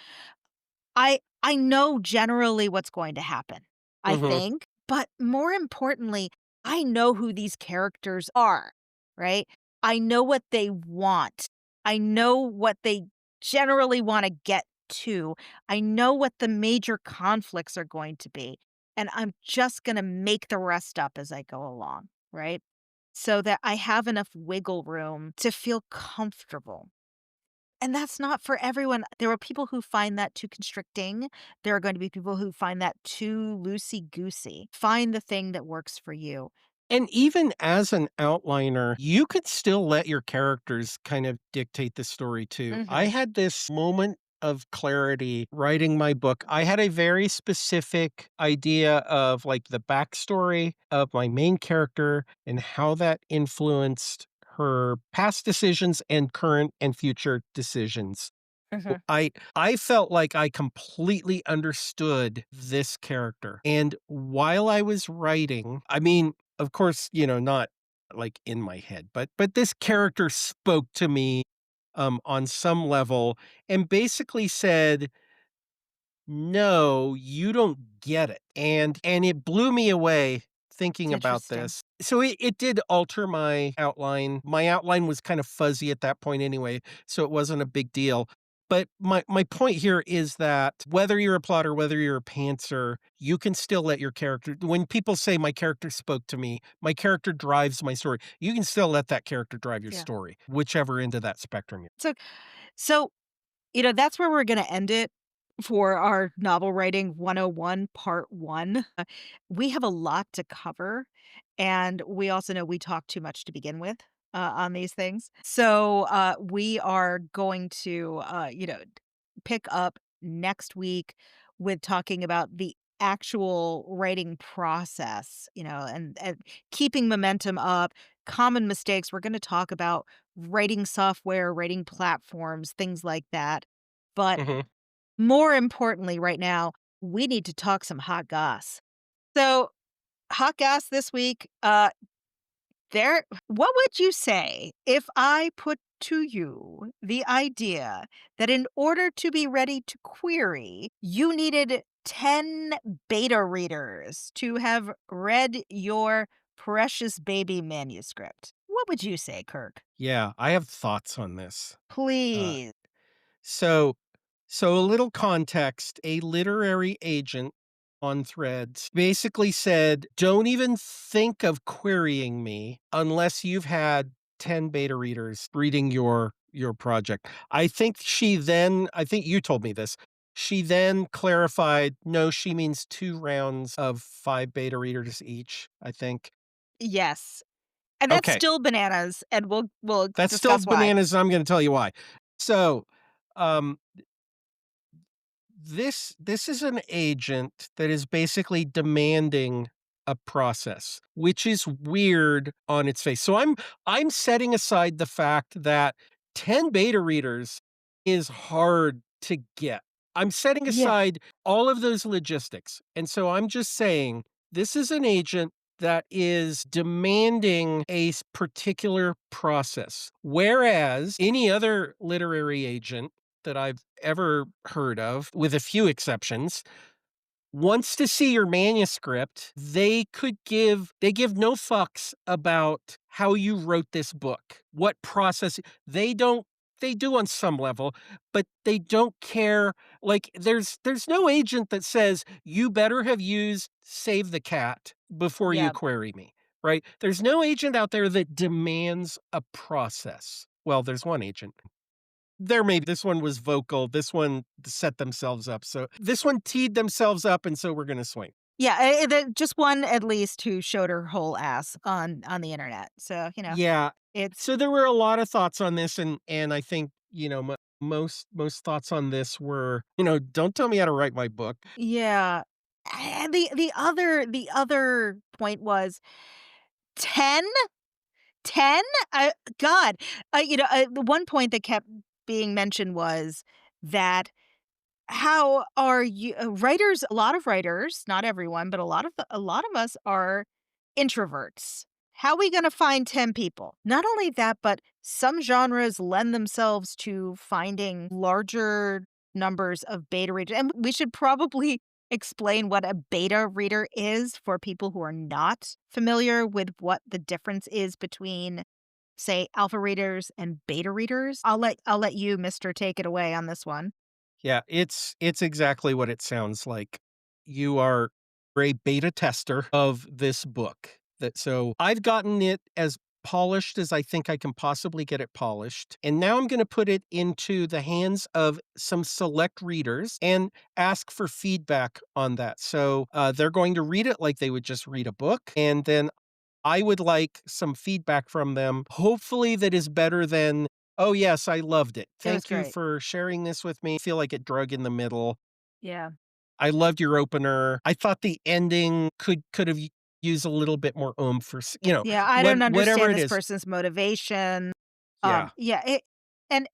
I know generally what's going to happen, I mhm. think, but more importantly, I know who these characters are, right? I know what they want. I know what they generally wanna get to. I know what the major conflicts are going to be, and I'm just gonna make the rest up as I go along, right? So that I have enough wiggle room to feel comfortable. And that's not for everyone. There are people who find that too constricting. There are going to be people who find that too loosey-goosey. Find the thing that works for you. And even as an outliner, you could still let your characters kind of dictate the story too. I Mhm. had this moment of clarity writing my book. I had a very specific idea of like the backstory of my main character and how that influenced her past decisions and current and future decisions. Mhm. I felt like I completely understood this character, and while I was writing, I mean, of course, not like in my head, but this character spoke to me, on some level and basically said, "No, you don't get it." And it blew me away It's thinking about interesting. this. So it did alter my outline. My outline was kind of fuzzy at that point anyway, so it wasn't a big deal. But my point here is that whether you're a plotter, whether you're a pantser, you can still let your character when people say my character spoke to me, my character drives my story, you can still let that character drive your Yeah. story, whichever end of that spectrum you're. So, that's where we're gonna end it for our novel writing 101 part 1. We have a lot to cover, and we also know we talk too much to begin with, on these things. So, we are going to, pick up next week with talking about the actual writing process, and keeping momentum up, common mistakes. We're gonna talk about writing software, writing platforms, things like that. But Mhm. more importantly, right now, we need to talk some hot goss. So, hot goss this week, what would you say if I put to you the idea that in order to be ready to query, you needed 10 beta readers to have read your precious baby manuscript? What would you say, Kirk? Yeah, I have thoughts on this. Uh Please. So so a little context, a literary agent on Threads basically said, "Don't even think of querying me unless you've had 10 beta readers reading your project." I think you told me this. She then clarified, no, she means 2 rounds of 5 beta readers each, I think. Yes. And that's Okay. still bananas, and we'll That's still discuss why. bananas, and I'm gonna tell you why. So, um this is an agent that is basically demanding a process, which is weird on its face. So I'm setting aside the fact that 10 beta readers is hard to get. I'm setting Yeah. aside all of those logistics. And so I'm just saying this is an agent that is demanding a particular process. Whereas any other literary agent that I've ever heard of, with a few exceptions, wants to see your manuscript, they give no fucks about how you wrote this book, what process they do on some level, but they don't care. Like there's no agent that says you better have used save the cat before you Yeah. query me, right? There's no agent out there that demands a process. Well, there's one agent. There may be this one was vocal, this one set themselves up, so this one teed themselves up, and so we're gonna swing. Yeah, just one at least who showed her whole ass on the internet. So, Yeah. it's So there were a lot of thoughts on this, and I think, most thoughts on this were, "Don't tell me how to write my book." yeah. And the other point was 10? 10? God. The one point that kept being mentioned was that how are you writers, a lot of writers, not everyone, but a lot of us are introverts. How are we gonna find 10 people? Not only that, but some genres lend themselves to finding larger numbers of beta readers, and we should probably explain what a beta reader is for people who are not familiar with what the difference is between, say, alpha readers and beta readers. I'll let you, mister, take it away on this one. Yeah, it's exactly what it sounds like. You are a beta tester of this book. I've gotten it as polished as I think I can possibly get it polished, and now I'm gonna put it into the hands of some select readers and ask for feedback on that. So, they're going to read it like they would just read a book, and then I would like some feedback from them, hopefully that is better than Oh, yes, I loved it. It was Thank you great. for sharing this with me. I feel like it drug in the middle. Yeah. I loved your opener. I thought the ending could have used a little bit more oomph for Yeah, I don't whatever understand it this is. person's motivation. Yeah, Yeah,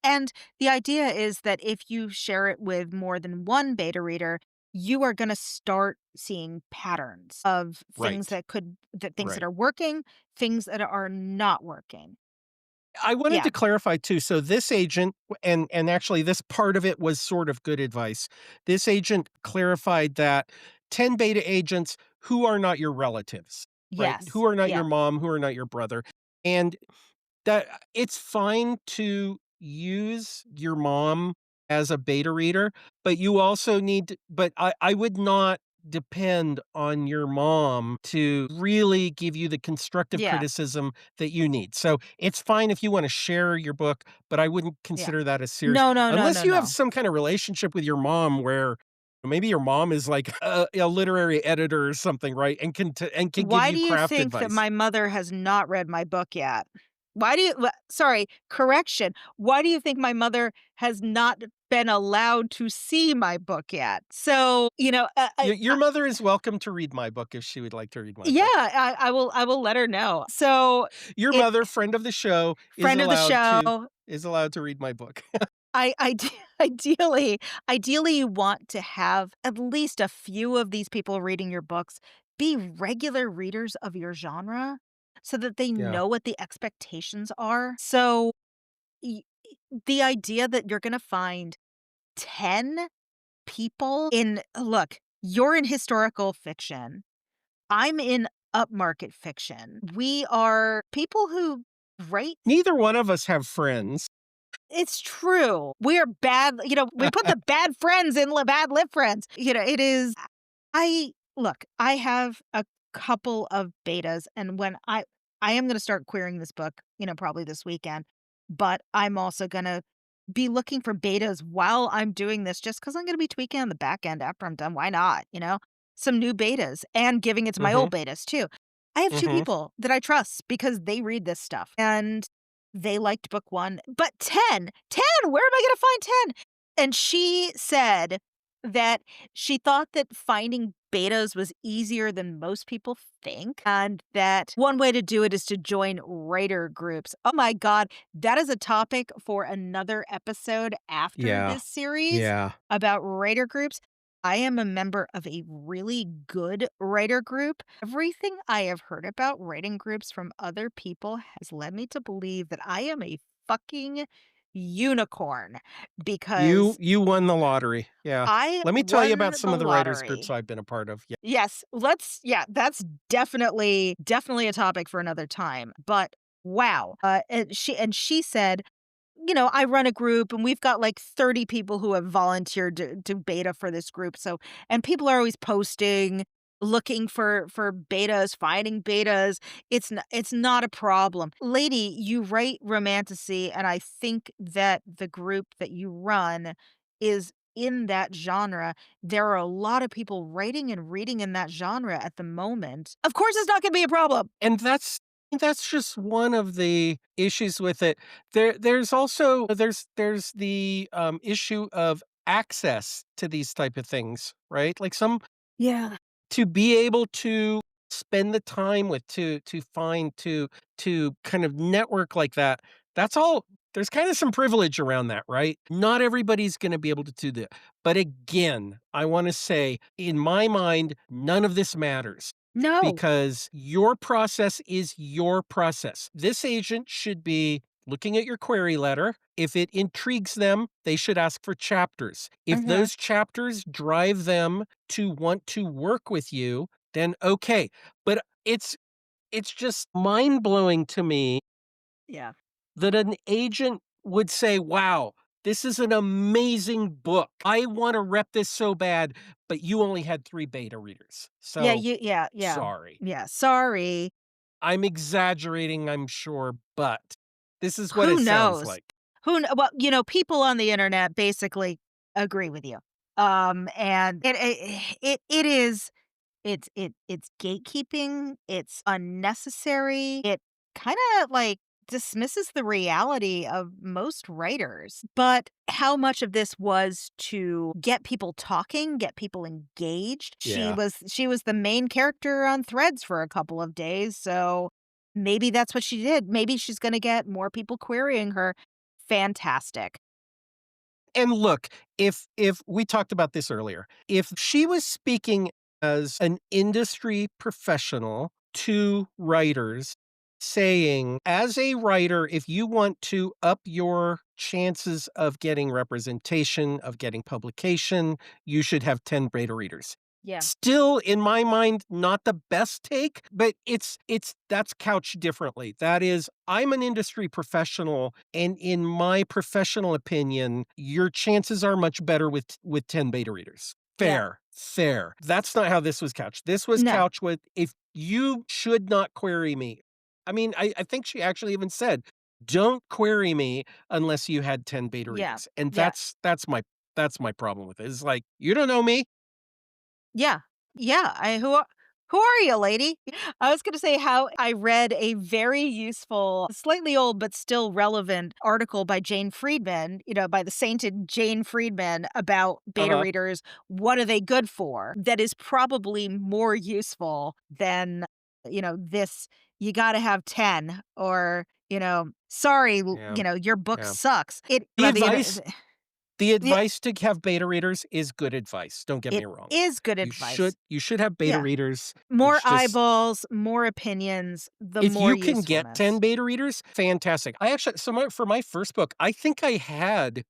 and the idea is that if you share it with more than one beta reader, you are gonna start seeing patterns of right, things that right. are working, things that are not working. I wanted Yeah. to clarify too. So this agent, and actually this part of it was sort of good advice. This agent clarified that 10 beta agents who are not your relatives, right? Yes. Who are not your Yeah. mom, who are not your brother. And that it's fine to use your mom as a beta reader, but you also need to but I would not depend on your mom to really give you the constructive Yeah. criticism that you need. So, it's fine if you wanna share your book, but I wouldn't Yeah. consider that as serious No, no, no, unless no, you have no. some kind of relationship with your mom where maybe your mom is like a literary editor or something, right? And can give Why you do you craft think that advice. my mother has not read my book yet? Why do you sorry, correction. Why do you think my mother has not been allowed to see my book yet? So, Your mother is welcome to read my book if she would like to read my yeah, book. I will let her know. So, Your it mother, friend of the show, friend of the show, is allowed to read my book. I ideally you want to have at least a few of these people reading your books be regular readers of your genre so that they Yeah. know what the expectations are. So, y the idea that you're gonna find 10 people in look, you're in historical fiction. I'm in upmarket fiction. We are people who write. Neither one of us have friends. It's true. We're bad, we put the bad friends in bad live friends. It is I look, I have a couple of betas, and when I am gonna start querying this book, probably this weekend, but I'm also gonna be looking for betas while I'm doing this just because 'cause I'm gonna be tweaking on the back end after I'm done. Why not, Some new betas and giving it to my Mhm, old betas too. I have 2 mhm. people that I trust because they read this stuff, and they liked book 1, but 10, where am I gonna find 10? And she said that she thought that finding betas was easier than most people think, and that one way to do it is to join writer groups. Oh my god, that is a topic for another episode after Yeah. this series Yeah. about writer groups. I am a member of a really good writer group. Everything I have heard about writing groups from other people has led me to believe that I am a fucking unicorn because You won the lottery. Yeah. I Let me tell you about won some the of the writers groups lottery. I've been a part of. Yeah. Yes, yeah, that's definitely a topic for another time, but wow, and she said, "I run a group and we've got like 30 people who have volunteered to beta for this group." So, and people are always posting, looking for betas, finding betas. It's not a problem. Lady, you write romantasy, and I think that the group that you run is in that genre. There are a lot of people writing and reading in that genre at the moment. Of course it's not gonna be a problem. And that's just one of the issues with it. There's also there's the, issue of access to these type of things, right? Like some Yeah. to be able to spend the time with to find to kind of network like that, that's all there's kinda some privilege around that, right? Not everybody's gonna be able to do that. But again, I wanna say, in my mind, none of this matters No. because your process is your process. This agent should be looking at your query letter. If it intrigues them, they should ask for chapters. If Mhm. those chapters drive them to want to work with you, then okay. But it's just mind-blowing to me Yeah. that an agent would say, "Wow, this is an amazing book. I wanna rep this so bad, but you only had 3 beta readers. Yeah, So, yeah. sorry." Yeah, sorry. I'm exaggerating, I'm sure, but this is what Who it sounds knows? like. Well, people on the internet basically agree with you. And it is it's gatekeeping, it's unnecessary. It kinda, like, dismisses the reality of most writers. But how much of this was to get people talking, get people engaged? She Yeah. was she was the main character on Threads for a couple of days, so maybe that's what she did. Maybe she's going to get more people querying her. Fantastic. And look, if we talked about this earlier, if she was speaking as an industry professional to writers saying, as a writer, if you want to up your chances of getting representation, of getting publication, you should have 10 beta readers. Yeah. Still, in my mind, not the best take, but it's that's couched differently. That is, I'm an industry professional, and in my professional opinion, your chances are much better with 10 beta readers. Yeah. Fair, fair. That's not how this was couched. This was No. couched with, if you should not query me. I mean, I think she actually even said, don't query me unless you had 10 beta Yeah. readers. And Yeah. that's my problem with it. It's like, you don't know me. Yeah. Yeah, who are you, lady? I was gonna say how I read a very useful, slightly old but still relevant article by Jane Friedman, by the sainted Jane Friedman about beta Uh-huh. readers. What are they good for? That is probably more useful than, this, you gotta have 10 or, sorry, Yeah. your book Yeah. sucks. It The about advice the the advice to have beta readers is good advice, don't get me it wrong. is good You advice. should you should have beta Yeah. readers. More It's just, eyeballs, more opinions, the if more you can get 10 usefulness. beta readers, fantastic. I actually, for my first book, I think I had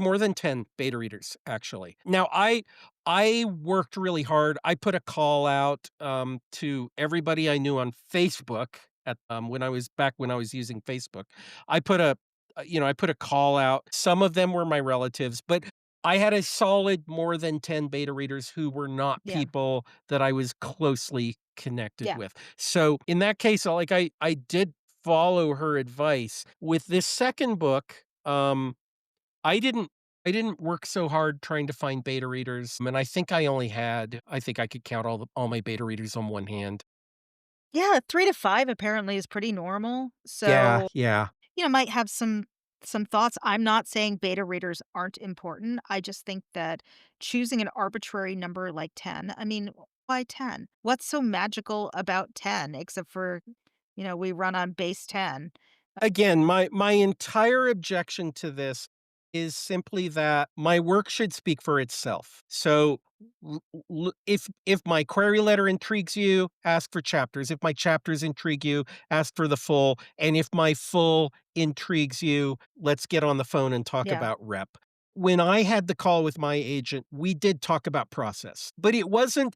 more than 10 beta readers, actually. Now, I worked really hard. I put a call out, to everybody I knew on Facebook when I was using Facebook. I put I put a call out. Some of them were my relatives, but I had a solid more than 10 beta readers who were not Yeah, people that I was closely connected yeah. with. So, in that case, like, I did follow her advice. With this second book, I didn't I didn't work so hard trying to find beta readers, and I think I could count all my beta readers on one hand. Yeah, 3 to 5 apparently is pretty normal, Yeah, so, yeah. might have some thoughts. I'm not saying beta readers aren't important, I just think that choosing an arbitrary number like 10, I mean, why 10? What's so magical about 10 except for, we run on base 10? Again, my entire objection to this is simply that my work should speak for itself. So, if my query letter intrigues you, ask for chapters. If my chapters intrigue you, ask for the full. And if my full intrigues you, let's get on the phone and talk Yeah, about rep. When I had the call with my agent, we did talk about process, but it wasn't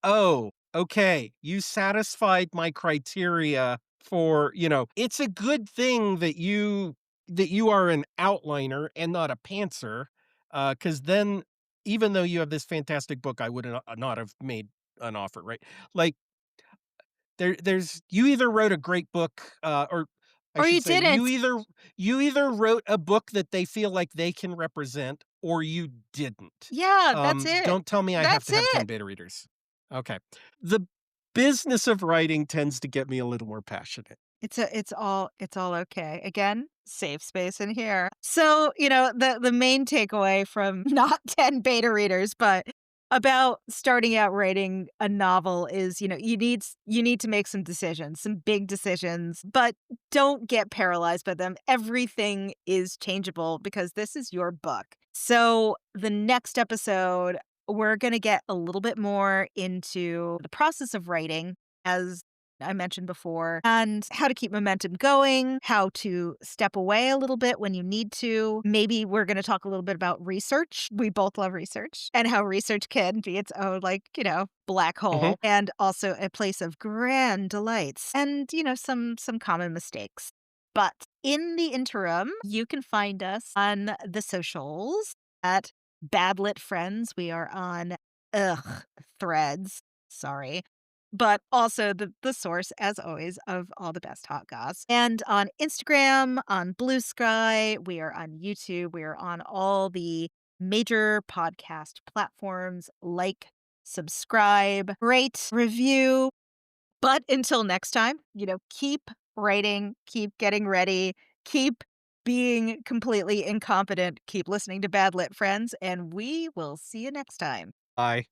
oh, okay, you satisfied my criteria for, it's a good thing that you are an outliner and not a pantser, because then, even though you have this fantastic book, I would not have made an offer, right? Like, there's you either wrote a great book, or I or should you say, you didn't. either wrote a book that they feel like they can represent, or you didn't. Yeah, that's it. Don't tell me I have That's to have 10 it. beta readers. Okay. The business of writing tends to get me a little more passionate. It's all okay. Again, safe space in here. So, the main takeaway from not 10 beta readers, but about starting out writing a novel is, you need to make some decisions, some big decisions, but don't get paralyzed by them. Everything is changeable because this is your book. So, the next episode, we're going to get a little bit more into the process of writing, as I mentioned before, and how to keep momentum going, how to step away a little bit when you need to. Maybe we're going to talk a little bit about research. We both love research and how research can be its own, black Mhm. hole and also a place of grand delights and, some common mistakes. But in the interim, you can find us on the socials at Badlit Friends. We are on Threads. Sorry, but also the source, as always, of all the best hot goss. And on Instagram, on Blue Sky, we are on YouTube, we are on all the major podcast platforms. Like, subscribe, rate, review. But until next time, keep writing, keep getting ready, keep being completely incompetent, keep listening to Bad Lit Friends, and we will see you next time. Bye.